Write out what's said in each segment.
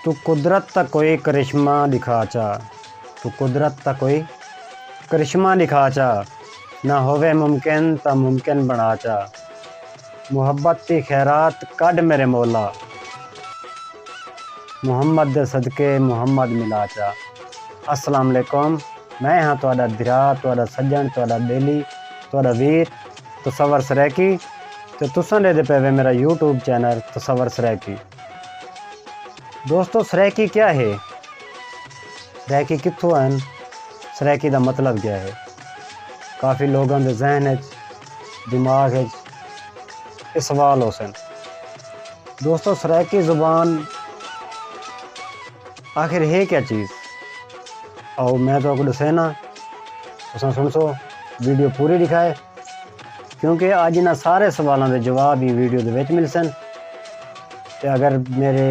तू कुदरत ता कोई करिश्मा दिखा चा, तू कुदरत ता कोई करिश्मा दिखा चा, ना होवे मुमकिन ता मुमकिन बना चा, मुहब्बत की खैरात कड मेरे मौला, मुहम्मद दे सदके मुहम्मद मिला चा। अस्सलाम वालेकुम, मैं हाँ तुहाडा धिरा, तुहाडा सज्जन, तुहाडा बेली, तुहाडा वीर तसव्वुर सरैकी ते तुसां दे पे वे मेरा यूट्यूब चैनल तसव्वुर सरैकी। दोस्तों सरैकी क्या है? सरैकी कित्थों आन? सरैकी का मतलब क्या है? काफ़ी लोगों के जहन दिमाग ये सवाल हो सन। दोस्तों सरैकी ज़ुबान आखिर है क्या चीज़? आओ मैं तो आपको दसेना, तुसां सुन सो, वीडियो पूरी दिखाए, क्योंकि अज इन्हां सारे सवालों के जवाब ही वीडियो के विच मिल सन। ते अगर मेरे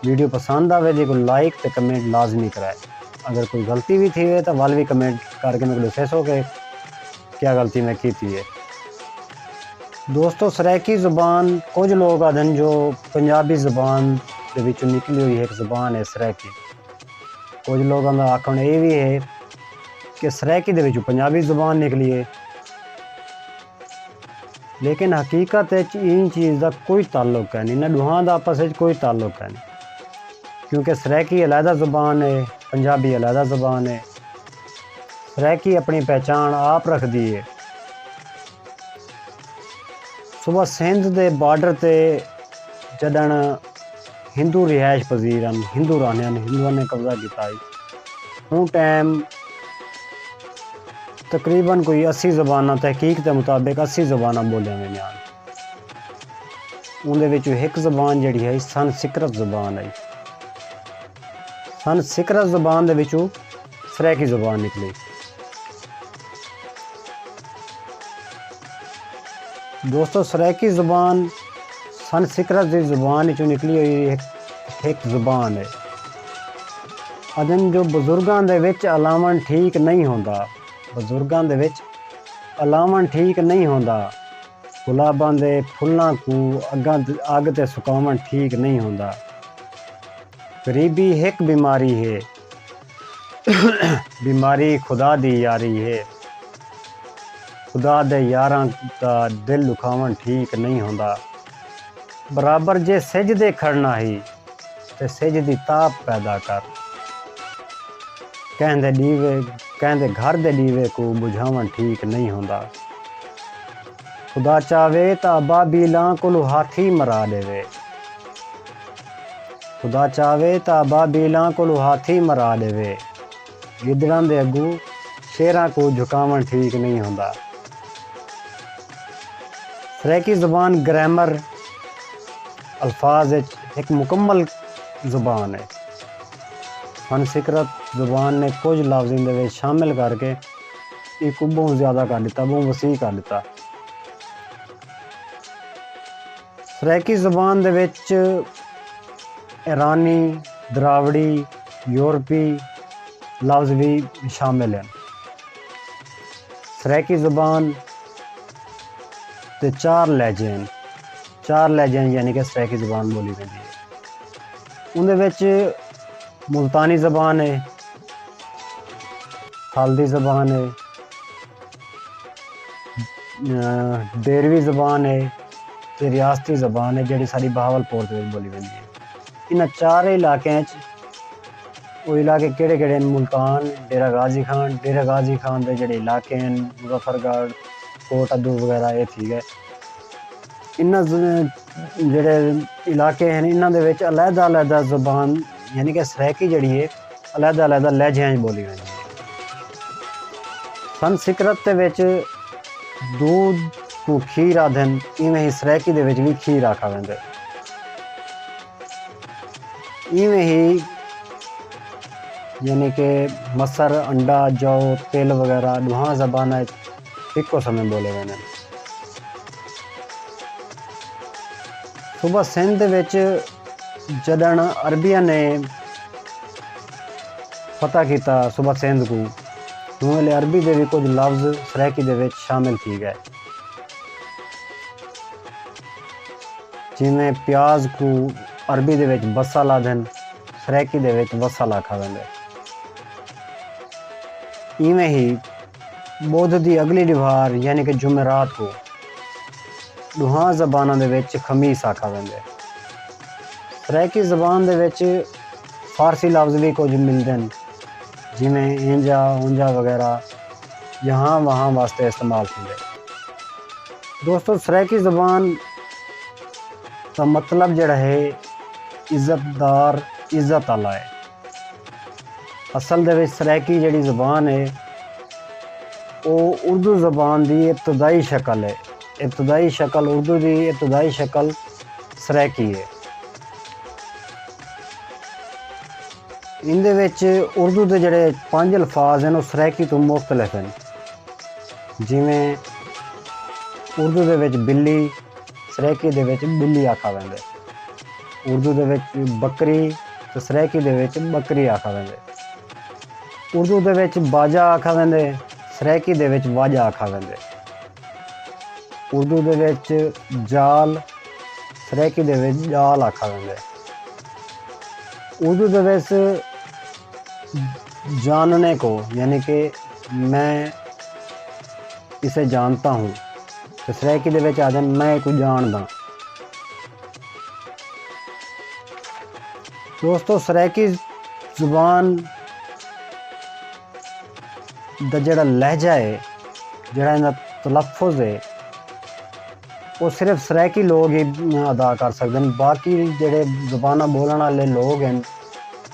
वीडियो पसंद आवे तो कोई लाइक तो कमेंट लाजमी कराए। अगर कोई गलती भी थी है तो वाल भी कमेंट करके मेरे को दसो कि क्या गलती मैं की थी है। दोस्तों सरैकी ज़ुबान कुछ लोग आदन जो पंजाबी ज़ुबान के विचों निकली हुई एक ज़ुबान है सरैकी। कुछ लोगों का आखना ये भी है कि सरैकी दे विचों पंजाबी ज़ुबान निकली है, लेकिन हकीकत इन चीज़ का कोई ताल्लुक है नहीं, इन्हां दोहां दा आपस में कोई ताल्लुक है नहीं, क्योंकि सरैकी अलहदा ज़ुबान है, पंजाबी अलहदा ज़ुबान है। सरैकी अपनी पहचान आप रख दी है। सुबह सिंध के बार्डर ते जदन हिंदू रिहायश पजीर हैं, हिंदू रहने हिंदुओं ने कब्जा किया, उस टाइम तकरीबन कोई 80 ज़बाना तहकीक के मुताबिक 80 ज़बाना बोलिया गई। उनदे विचों एक ज़बान जिहड़ी है संस्कृत ज़बान है। संस्कृत ज़बान दे विचों सरैकी ज़बान निकली। दोस्तों सरैकी ज़बान संस्कृत की ज़बान विचों निकली हुई एक ज़बान है। अदन जो बुजुर्गों दे विच अलावन ठीक नहीं होंदा, बुजुर्गों दे विच अलावन ठीक नहीं होंदा, गुलाबां दे फुल्लां को अग ते सुकावन ठीक नहीं होंदा, गरीबी एक बीमारी है, बीमारी खुदा दी यारी है, खुदा दे यारां दा दिल दुखावन ठीक नहीं होंदा, बराबर जे सिजदे खड़ना ही ते सिजदी ताप पैदा कर, कहंदे घर दे दीवे को बुझावन ठीक नहीं होंदा, खुदा चावे तो अबाबीलां कोलू हाथी मरा देवे, खुदा चावे तो अबाबीलां कोलू हाथी मरा देवे, गिदड़ां दे अगू शेरां को झुकावन ठीक नहीं होंदा। सरैकी ज़ुबान ग्रामर अल्फाज एक मुकम्मल ज़ुबान है। संस्कृत ज़ुबान ने कुछ लफ्ज़ दे शामिल करके एक बहुत ज़्यादा कर दिता, बहुत वसी कर दिता। सरैकी ज़ुबान दे विच ईरानी, द्रावड़ी, यूरोपी लफ्ज़ भी शामिल हैं। सरैकी ज़ुबान ते चार लहजे हैं, चार लहजे यानी कि सरैकी ज़ुबान बोली जाती है। उनदे विच मुल्तानी ज़बान है, खालदी ज़बान है, डेरवी ज़बान है, ते रियासती ज़बान है जिहड़ी साडी बहावलपुर दे बोली जाती है। इन चार इलाके वो इलाके केड़े मुल्तान, डेरा गाजी खान के जिहड़े इलाके हैं, मुजफ्फरगढ़, कोट अद्दू वगैरह ये ठीक है। इन्हां जिहड़े इलाके हैं इन्हां दे विच अलहदा अलहदा ज़बान यानी कि सरैकी जिहड़ी है अलहदा अलहदा लहजियां बोली जाती है। संस्कृत दे विच दूध को खीर आखदन, इवें ही सरैकी दे विच भी खीर आखा वैंदा। इवें ही यानी कि मसर, अंडा, जौ, तिल वगैरह दुहां ज़बाना इक्को समय बोले वेंदे। सुबह सिंध विच जदन अरबिया ने फतह किया सुबह सिंध को, उस अरबी के भी कुछ लफ्ज़ सरैकी दे विच शामिल थी गए, जिमें प्याज को अरबी दे विच बसल आखदे, सरैकी दे विच वसल आखा वेंदा। इवें ही बुध दी अगली दीवार यानी कि जुमेरात को दुहां ज़बानां दे विच खमीस आखा वेंदा। सरैकी ज़बान दे विच फारसी लफ्ज़ भी कुछ मिलदे न, जिमें इंजा उंजा वगैरह यहाँ वहाँ वास्ते इस्तेमाल होंदे। दोस्तों सरैकी ज़बान का मतलब जड़ा है इज़्ज़तदार, इज़्ज़त आला है। असल दे विच सरैकी जड़ी ज़बान है वो उर्दू ज़बान दी इब्तदाई शक्ल है। इब्तदाई शक्ल उर्दू दी इब्तदाई शक्ल सरैकी है। इंदे विच उर्दू दे जड़े 5 अल्फाज हैं वो सरैकी तो मुख्तलिफ हैं। जिमें उर्दू दे विच बिल्ली, सरैकी दे विच बिल्ली आखा वेंदे। उर्दू दे विच बकरी तो सरैकी दे विच बकरी आखा वेंदे। उर्दू दे विच बाजा आखा वेंदे, सरैकी दे विच वाजा आखा वेंदे। उर्दू दे विच जाल, सरैकी दे विच जाल आखा वेंदे। उर्दू दे विच जानने को यानी कि मैं इसे जानता हूँ तो सरैकी दे विच आखदे मैं को जानदा। दोस्तों सरैकी ज़ुबान दा जड़ा लहजा है, जड़ा इनका तलफ़ुज़ है, वो सिर्फ सरैकी लोग ही अदा कर सकते हैं। बाकी जड़े ज़बाना बोलने वाले लोग हैं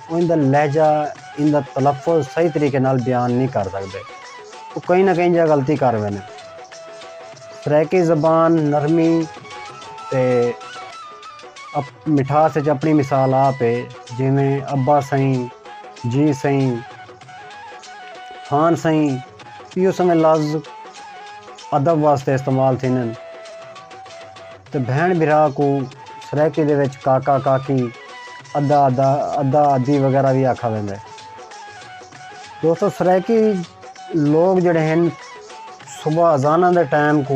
वो इनका लहजा, इनका तलफ़ुज़ सही तरीके नाल बयान नहीं कर सकते। वो कहीं ना कहीं जगह गलती कर रहे हैं। सरैकी ज़बान नरमी ते मिठास च अपनी मिसाल आप है। जिमें अब्बा सही, जी सही, खान सही, इहो समय लफ्ज़ अदब वास्ते इस्तेमाल थींदे। तो भैन भरा को सरैकी दे विच काका काकी, अद्दा अद्दा, अद्दा अद्दी वगैरह भी आखा वेंदा। दोस्तों सरैकी लोग जड़े हैं सुबह अजाना दे टाइम को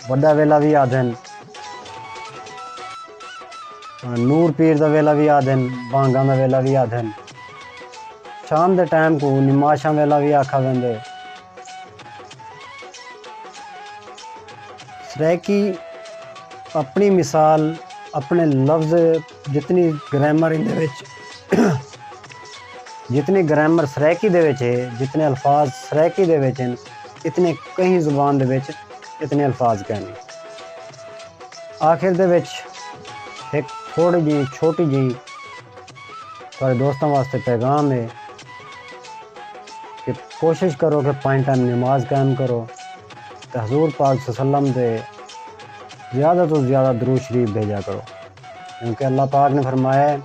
वड्डा वेला भी आखदे, नूर पीर दा वेला भी आखदे, बांगां दा वेला भी आखदे। शाम दे टाइम को निमाशां वेला भी आखा वेंदे। सरैकी अपनी मिसाल, अपने लफ्ज़, जितनी ग्रामर इंदे विच जितनी ग्रामर सरैकी दे विच है, जितने अल्फाज सरैकी दे विच हैं, इतने कहीं ज़ुबान दे विच इतने अल्फाज कहने। आखिर दे विच एक थोड़ी जी छोटी जी थोड़े दोस्तों वास्ते पैगाम है कि कोशिश करो कि 5 टाइम नमाज कायम करो तो हजूर पाक सल्लम दे ज़्यादा तो ज़्यादा दुरूद शरीफ भेजा करो। क्योंकि अल्लाह पाक ने फरमाया है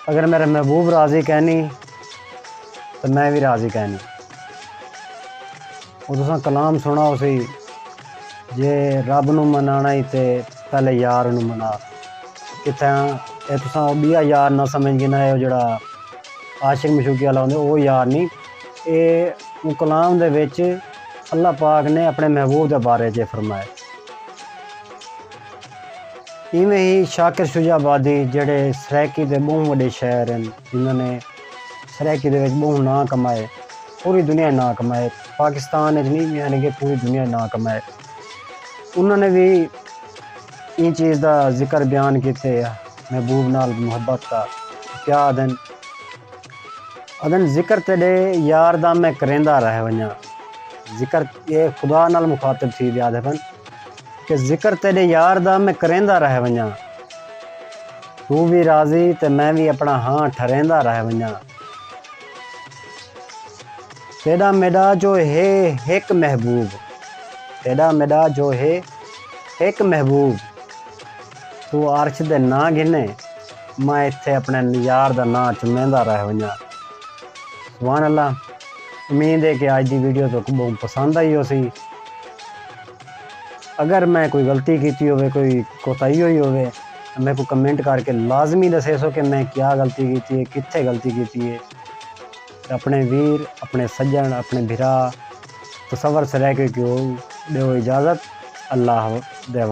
अगर मेरा महबूब राज़ी कहनी तो मैं भी राज़ी कहनी। और तुसां कलाम सुना उसी जे रब नूं मनाना ही ते पहले यार नूं मना। इत्थें तुसां बिया यार ना समझ गिना है जड़ा आशिक मशूकी वाला होंदे वो यार नहीं। ये कलाम दे विच अल्लाह पाक ने अपने महबूब के बारे च फरमाया। इवें ही शाकिर शुजाबादी जड़े सरैकी के बहुत बड़े शायर हैं जिन्होंने सरैकी के बहुत ना कमाए, पूरी दुनिया ना कमाए, पाकिस्तान नहीं यानी कि पूरी दुनिया ना कमाए। उन्होंने भी इन चीज़ का जिक्र बयान किते महबूब नाल मुहब्बत का। क्या आदन अदन जिक्र तेरे यार दा मैं करेंदा रह वञा। जिक्र ये खुदा नाल मुखातिब थी यादवन कि जिक्र तेरे यार दा मैं करेंदा रह वञा। तू भी राज़ी ते मैं भी अपना हाँ ठरेंदा रह वञा। तेरा मेरा जो है एक महबूब, तेरा मेरा जो है एक महबूब, तू अर्श दे ना गिने मैं इत्थे अपने यार दा ना चुमेंदा रह वञा। सुभान अल्लाह। उम्मीद है कि आज की वीडियो तो बहुत पसंद आई हो सी। अगर मैं कोई गलती की होवे, कोई कोताही हुई होवे तो मेरे को कमेंट करके लाजमी दसे सो कि मैं क्या गलती की है, कित्थे गलती की है। अपने वीर, अपने सज्जन, अपने भिरा तसव्वुर से रह के क्यों दो इजाज़त। अल्लाह दे।